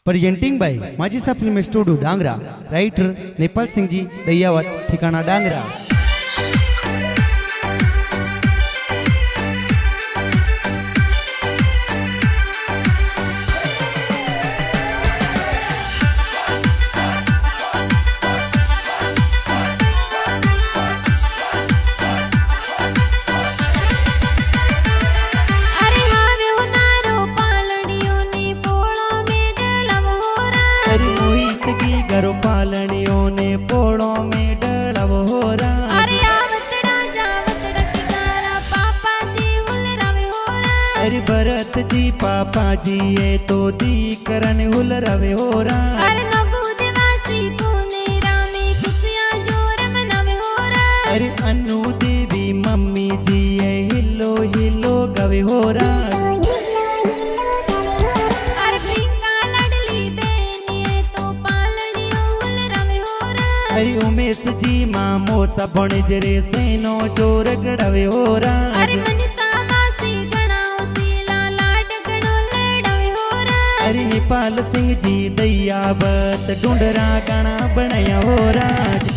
Presenting by माझी सा film studio Dangra. Writer Nepal Singh ji Dayawat, ठिकाना डांगरा। घरो पालनियों ने पोड़ो में डलव हो रहा। अरे आवतड़ा जावतड़ा किनारा पापा जी हुल रवे हो रहा। अरे भरत जी पापा जी ये तो दी करन हुल रवे हो रहा। अरे नगु देवासी पुने रामी खुशियां जोर मनावे हो रहा। अरे अनु देवी मम्मी जी ये हिलो हिलो गवे हो रहा। अरे उमेश जी मामो सबण जरे सेनो जोर गड़वे हो रहा। अरे मनीषा मासी गणाओ सीला लाड गणो लड़वे हो रहा। अरे नेपाल सिंह जी दयावत ढूंढरा गाना बनाया हो रहा।